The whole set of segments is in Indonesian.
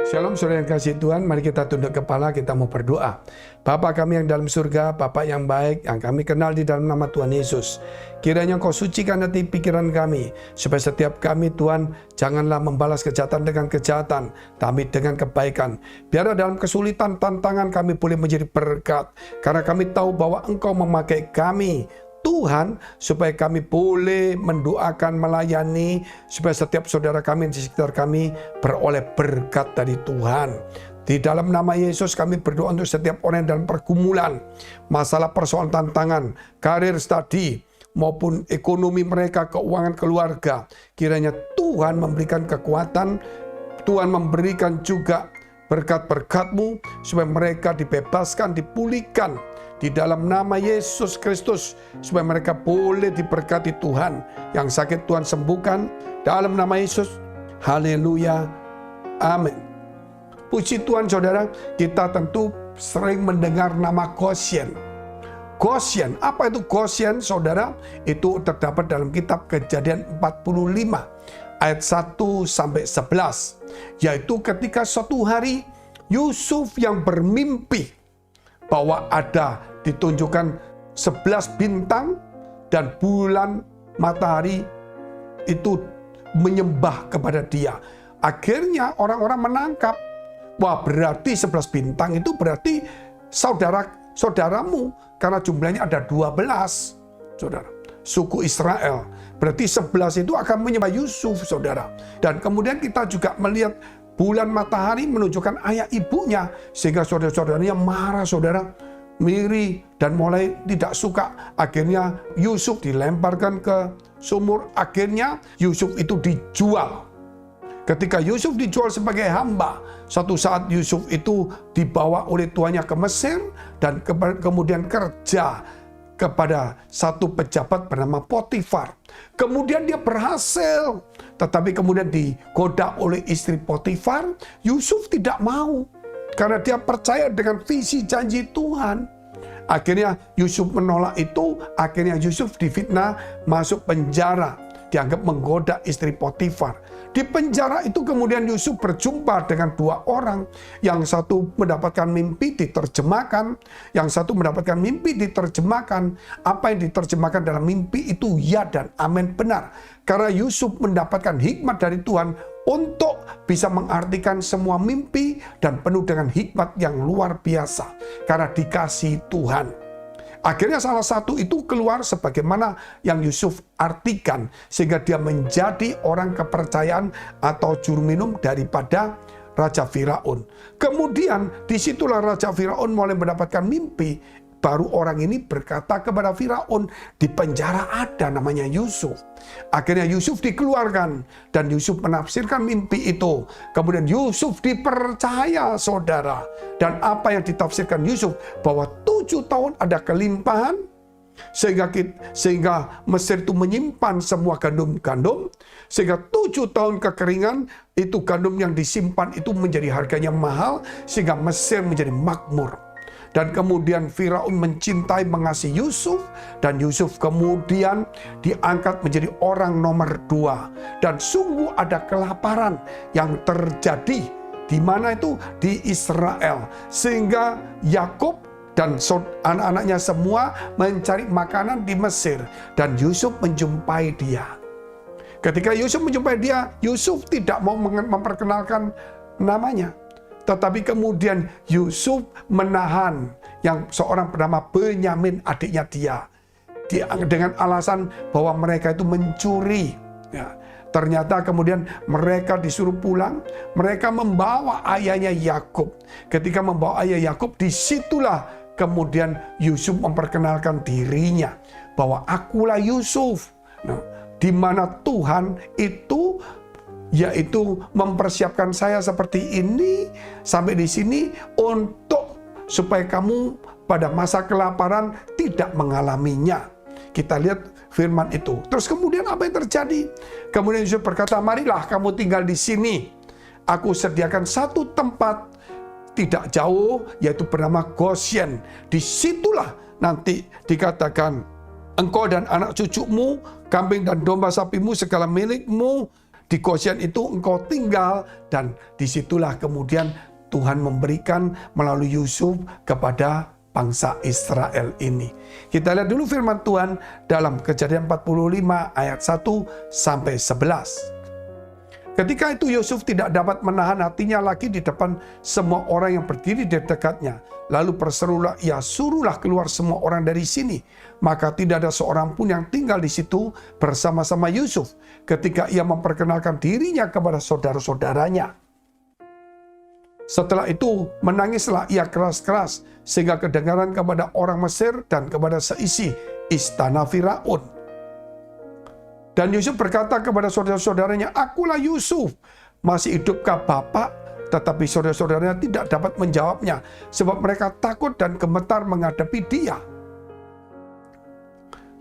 Shalom saudara yang kasih Tuhan, mari kita tunduk kepala, kita mau berdoa. Bapa kami yang dalam surga, Bapa yang baik, yang kami kenal di dalam nama Tuhan Yesus. Kiranya Kau sucikan hati pikiran kami, supaya setiap kami Tuhan, janganlah membalas kejahatan dengan kejahatan, tapi dengan kebaikan. Biar dalam kesulitan, tantangan kami boleh menjadi berkat, karena kami tahu bahwa Engkau memakai kami, Tuhan, supaya kami boleh mendoakan, melayani, supaya setiap saudara kami di sekitar kami beroleh berkat dari Tuhan. Di dalam nama Yesus kami berdoa untuk setiap orang yang dalam pergumulan, masalah persoalan tantangan, karir studi, maupun ekonomi mereka, keuangan keluarga. Kiranya Tuhan memberikan kekuatan, Tuhan memberikan juga berkat-berkat-Mu, supaya mereka dibebaskan, dipulihkan, di dalam nama Yesus Kristus, supaya mereka boleh diberkati Tuhan. Yang sakit Tuhan sembuhkan dalam nama Yesus. Haleluya. Amin. Puji Tuhan saudara, kita tentu sering mendengar nama Goshen. Goshen, apa itu Goshen saudara? Itu terdapat dalam kitab Kejadian 45 ayat 1-11. Yaitu ketika suatu hari Yusuf yang bermimpi bahwa ada ditunjukkan 11 bintang dan bulan, matahari itu menyembah kepada dia. Akhirnya orang-orang menangkap, wah berarti 11 bintang itu berarti saudaramu, karena jumlahnya ada 12 saudara, suku Israel. Berarti 11 itu akan menyembah Yusuf saudara. Dan kemudian kita juga melihat bulan, matahari menunjukkan ayah ibunya, sehingga saudara-saudaranya marah saudara, miri dan mulai tidak suka. Akhirnya Yusuf dilemparkan ke sumur. Akhirnya Yusuf itu dijual. Ketika Yusuf dijual sebagai hamba, suatu saat Yusuf itu dibawa oleh tuannya ke Mesir dan kemudian kerja kepada satu pejabat bernama Potifar. Kemudian dia berhasil, tetapi kemudian digoda oleh istri Potifar. Yusuf tidak mau, karena dia percaya dengan visi janji Tuhan. Akhirnya Yusuf menolak itu, akhirnya Yusuf difitnah, masuk penjara, dianggap menggoda istri Potifar. Di penjara itu kemudian Yusuf berjumpa dengan dua orang. Yang satu mendapatkan mimpi diterjemahkan, yang satu mendapatkan mimpi diterjemahkan. Apa yang diterjemahkan dalam mimpi itu ya dan amin, benar. Karena Yusuf mendapatkan hikmat dari Tuhan untuk bisa mengartikan semua mimpi dan penuh dengan hikmat yang luar biasa. Karena dikasihi Tuhan. Akhirnya salah satu itu keluar sebagaimana yang Yusuf artikan, sehingga dia menjadi orang kepercayaan atau juru minum daripada Raja Firaun. Kemudian disitulah Raja Firaun mulai mendapatkan mimpi. Baru orang ini berkata kepada Firaun, di penjara ada namanya Yusuf. Akhirnya Yusuf dikeluarkan dan Yusuf menafsirkan mimpi itu. Kemudian Yusuf dipercaya saudara. Dan apa yang ditafsirkan Yusuf, bahwa 7 tahun ada kelimpahan, sehingga Mesir itu menyimpan semua gandum-gandum, sehingga 7 tahun kekeringan, itu gandum yang disimpan itu menjadi harganya mahal, sehingga Mesir menjadi makmur. Dan kemudian Firaun mencintai, mengasihi Yusuf, dan Yusuf kemudian diangkat menjadi orang nomor 2. Dan sungguh ada kelaparan yang terjadi. Di mana itu? Di Israel. Sehingga Yakub dan anak-anaknya semua mencari makanan di Mesir. Dan Yusuf menjumpai dia. Ketika Yusuf menjumpai dia, Yusuf tidak mau memperkenalkan namanya. Tetapi kemudian Yusuf menahan yang seorang bernama Benyamin, adiknya dia. Dengan alasan bahwa mereka itu mencuri. Ya. Ternyata kemudian mereka disuruh pulang. Mereka membawa ayahnya Yakub. Ketika membawa ayah Yakub, disitulah kemudian Yusuf memperkenalkan dirinya. Bahwa akulah Yusuf. Nah, di mana Tuhan itu yaitu mempersiapkan saya seperti ini sampai di sini untuk supaya kamu pada masa kelaparan tidak mengalaminya. Kita lihat firman itu. Terus kemudian apa yang terjadi? Kemudian Yusuf berkata, marilah kamu tinggal di sini. Aku sediakan satu tempat tidak jauh, yaitu bernama Goshen. Disitulah nanti dikatakan, engkau dan anak cucumu, kambing dan domba sapimu, segala milikmu, Di Goshen itu engkau tinggal, dan disitulah kemudian Tuhan memberikan melalui Yusuf kepada bangsa Israel ini. Kita lihat dulu firman Tuhan dalam Kejadian 45 ayat 1 sampai 11. Ketika itu Yusuf tidak dapat menahan hatinya lagi di depan semua orang yang berdiri di dekatnya. Lalu berserulah ia, suruhlah keluar semua orang dari sini. Maka tidak ada seorang pun yang tinggal di situ bersama-sama Yusuf ketika ia memperkenalkan dirinya kepada saudara-saudaranya. Setelah itu menangislah ia keras-keras sehingga kedengaran kepada orang Mesir dan kepada seisi istana Firaun. Dan Yusuf berkata kepada saudara-saudaranya, akulah Yusuf, masih hidupkah Bapak? Tetapi saudara-saudaranya tidak dapat menjawabnya, sebab mereka takut dan gemetar menghadapi dia.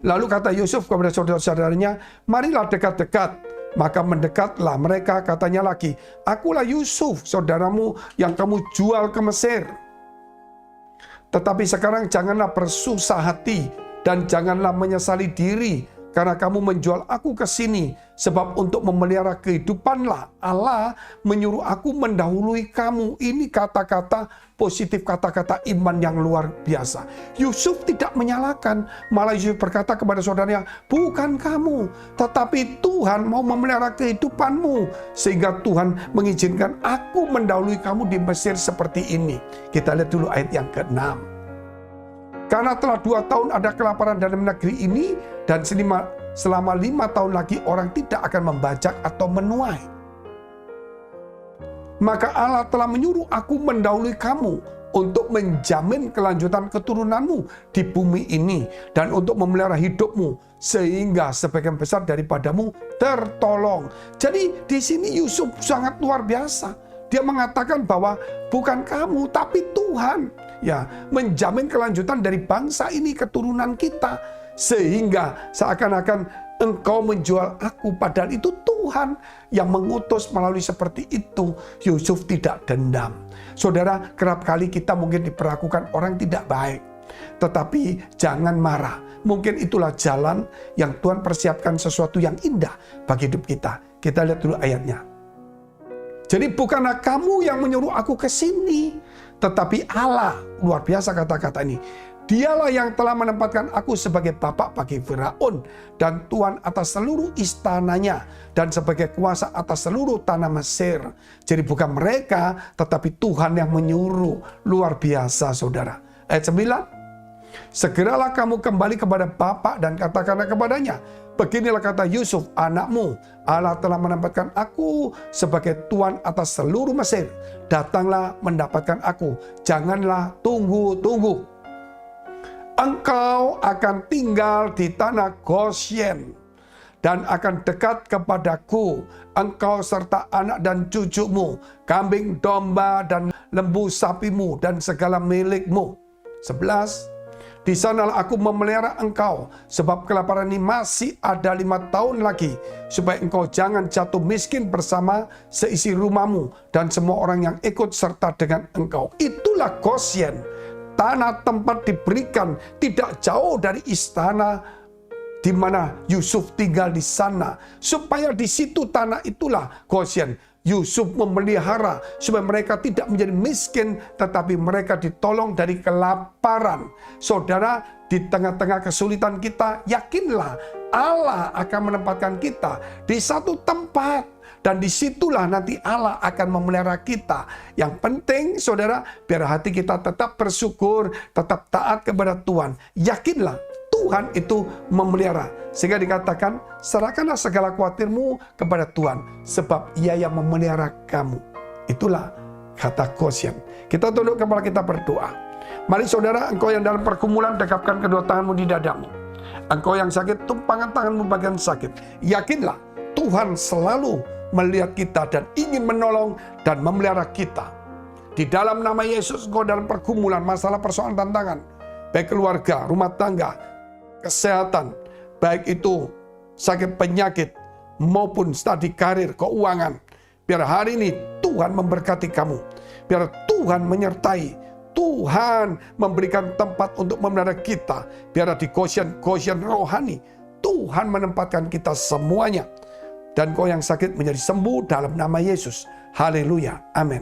Lalu kata Yusuf kepada saudara-saudaranya, marilah dekat-dekat. Maka mendekatlah mereka, katanya lagi, akulah Yusuf, saudaramu yang kamu jual ke Mesir. Tetapi sekarang janganlah bersusah hati, dan janganlah menyesali diri, karena kamu menjual aku ke sini, sebab untuk memelihara kehidupanlah Allah menyuruh aku mendahului kamu. Ini kata-kata positif, kata-kata iman yang luar biasa. Yusuf tidak menyalahkan, malah Yusuf berkata kepada saudaranya, bukan kamu, tetapi Tuhan mau memelihara kehidupanmu, sehingga Tuhan mengizinkan aku mendahului kamu di Mesir seperti ini. Kita lihat dulu ayat yang ke-6. Karena telah 2 tahun ada kelaparan dalam negeri ini, dan selama 5 tahun lagi orang tidak akan membajak atau menuai. Maka Allah telah menyuruh aku mendahului kamu untuk menjamin kelanjutan keturunanmu di bumi ini, dan untuk memelihara hidupmu, sehingga sebagian besar daripadamu tertolong. Jadi di sini Yusuf sangat luar biasa. Dia mengatakan bahwa bukan kamu, tapi Tuhan ya menjamin kelanjutan dari bangsa ini, keturunan kita, sehingga seakan-akan engkau menjual aku, padahal itu Tuhan yang mengutus melalui seperti itu. Yusuf tidak dendam. Saudara, kerap kali kita mungkin diperlakukan orang tidak baik, tetapi jangan marah. Mungkin itulah jalan yang Tuhan persiapkan sesuatu yang indah bagi hidup kita. Kita lihat dulu ayatnya. Jadi bukanlah kamu yang menyuruh aku ke sini, tetapi Allah. Luar biasa kata-kata ini. Dialah yang telah menempatkan aku sebagai bapak bagi Firaun dan tuan atas seluruh istananya, dan sebagai kuasa atas seluruh tanah Mesir. Jadi bukan mereka, tetapi Tuhan yang menyuruh. Luar biasa, saudara. Ayat 9. Segeralah kamu kembali kepada bapak dan katakanlah kepadanya, beginilah kata Yusuf anakmu, Allah telah menempatkan aku sebagai tuan atas seluruh Mesir. Datanglah mendapatkan aku, janganlah tunggu-tunggu. Engkau akan tinggal di tanah Goshen dan akan dekat kepadaku, engkau serta anak dan cucumu, kambing domba dan lembu sapimu dan segala milikmu. 11. Di sanalah aku memelihara engkau, sebab kelaparan ini masih ada 5 tahun lagi, supaya engkau jangan jatuh miskin bersama seisi rumahmu dan semua orang yang ikut serta dengan engkau. Itulah Goshen, tanah tempat diberikan tidak jauh dari istana di mana Yusuf tinggal di sana, supaya di situ tanah itulah Goshen. Yusuf memelihara supaya mereka tidak menjadi miskin, tetapi mereka ditolong dari kelaparan. Saudara, di tengah-tengah kesulitan kita, yakinlah Allah akan menempatkan kita di satu tempat, dan disitulah nanti Allah akan memelihara kita. Yang penting, saudara, biar hati kita tetap bersyukur, tetap taat kepada Tuhan. Yakinlah Tuhan itu memelihara. Sehingga dikatakan, serahkanlah segala khawatirmu kepada Tuhan, sebab Ia yang memelihara kamu. Itulah kata Goshen. Kita tunduk kepala kita berdoa. Mari saudara, engkau yang dalam pergumulan, dekapkan kedua tanganmu di dadamu. Engkau yang sakit, tumpangkan tanganmu bagian sakit. Yakinlah Tuhan selalu melihat kita dan ingin menolong dan memelihara kita. Di dalam nama Yesus, engkau dalam pergumulan, masalah, persoalan, tantangan, baik keluarga, rumah tangga, kesehatan, baik itu sakit penyakit maupun studi karir, keuangan. Biar hari ini Tuhan memberkati kamu. Biar Tuhan menyertai. Tuhan memberikan tempat untuk memelihara kita. Biar di Goshen rohani, Tuhan menempatkan kita semuanya. dan kau yang sakit menjadi sembuh dalam nama Yesus. Haleluya. Amin.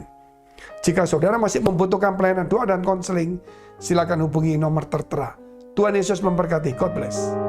Jika saudara masih membutuhkan pelayanan doa dan konseling, silakan hubungi nomor tertera. Tuhan Yesus memberkati. God bless.